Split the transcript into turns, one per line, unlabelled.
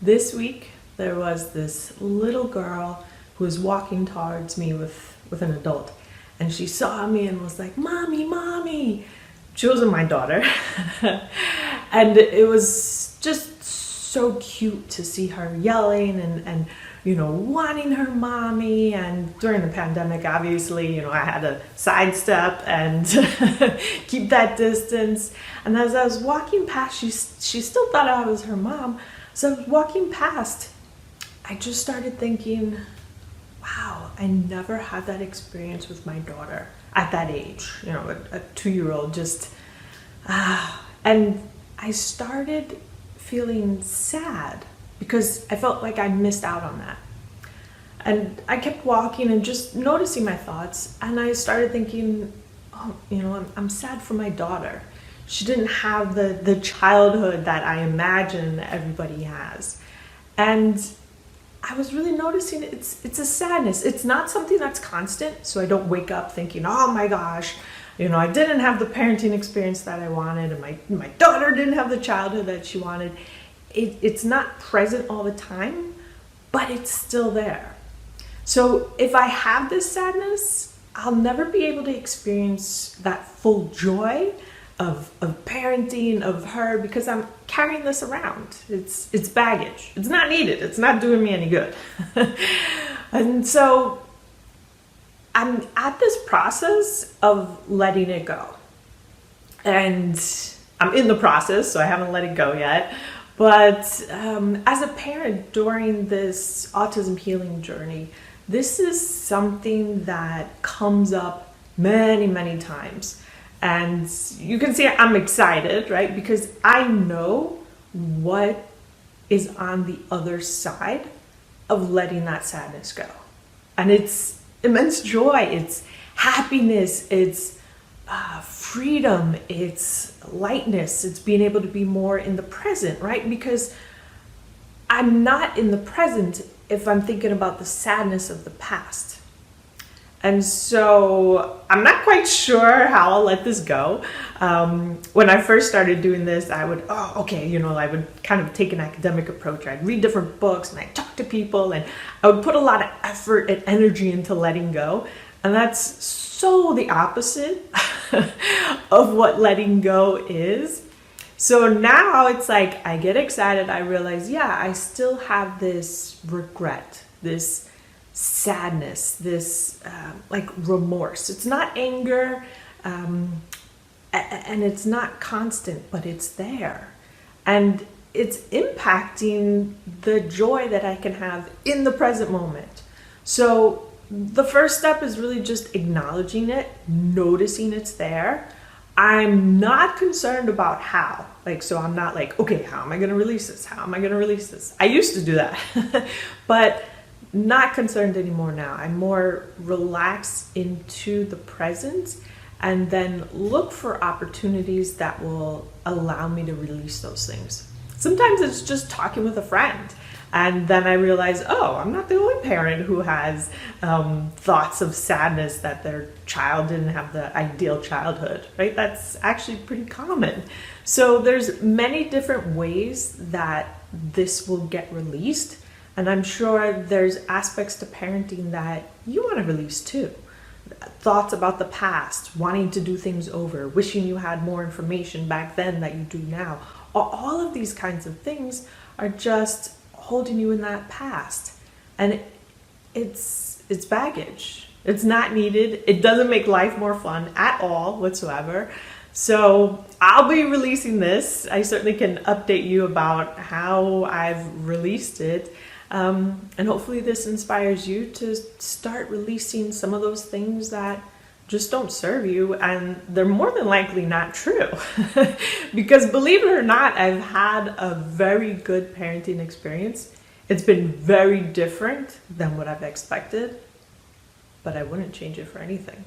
this week there was this little girl who was walking towards me with an adult, and she saw me and was like, "Mommy, mommy." She wasn't my daughter. And it was just so cute to see her yelling and wanting her mommy. And during the pandemic, obviously, I had to sidestep and keep that distance. And as I was walking past, she still thought I was her mom. So I was walking past, I just started thinking, wow, I never had that experience with my daughter at that age, a 2-year-old, just, and I started feeling sad because I felt like I missed out on that. And I kept walking and just noticing my thoughts, and I started thinking, oh, I'm sad for my daughter. She didn't have the childhood that I imagine everybody has. And I was really noticing it's a sadness. It's not something that's constant, so I don't wake up thinking, oh my gosh, I didn't have the parenting experience that I wanted, and my daughter didn't have the childhood that she wanted. It's not present all the time, but it's still there. So if I have this sadness, I'll never be able to experience that full joy of parenting, of her, because I'm carrying this around. It's baggage. It's not needed. It's not doing me any good. And so I'm at this process of letting it go. And I'm in the process, so I haven't let it go yet. But as a parent during this autism healing journey, this is something that comes up many, many times. And you can see I'm excited, right? Because I know what is on the other side of letting that sadness go. And it's immense joy, it's happiness, it's freedom, it's lightness, it's being able to be more in the present, right? Because I'm not in the present if I'm thinking about the sadness of the past. And so I'm not quite sure how I'll let this go. When I first started doing this, I would, I would kind of take an academic approach. I'd read different books and I'd talk to people, and I would put a lot of effort and energy into letting go. And that's so the opposite of what letting go is. So now it's like I get excited. I realize, I still have this regret, this sadness, this like remorse. It's not anger, and it's not constant, but it's there. And it's impacting the joy that I can have in the present moment. So the first step is really just acknowledging it, noticing it's there. I'm not concerned about how. So I'm not like, okay, how am I going to release this? How am I going to release this? I used to do that, but not concerned anymore now. I'm more relaxed into the present, and then look for opportunities that will allow me to release those things. Sometimes it's just talking with a friend, and then I realize, I'm not the only parent who has thoughts of sadness that their child didn't have the ideal childhood, right? That's actually pretty common. So there's many different ways that this will get released. And I'm sure there's aspects to parenting that you want to release too. Thoughts about the past, wanting to do things over, wishing you had more information back then that you do now. All of these kinds of things are just holding you in that past. And it's baggage. It's not needed. It doesn't make life more fun at all whatsoever. So I'll be releasing this. I certainly can update you about how I've released it. And hopefully this inspires you to start releasing some of those things that just don't serve you, and they're more than likely not true. Because believe it or not, I've had a very good parenting experience. It's been very different than what I've expected, but I wouldn't change it for anything.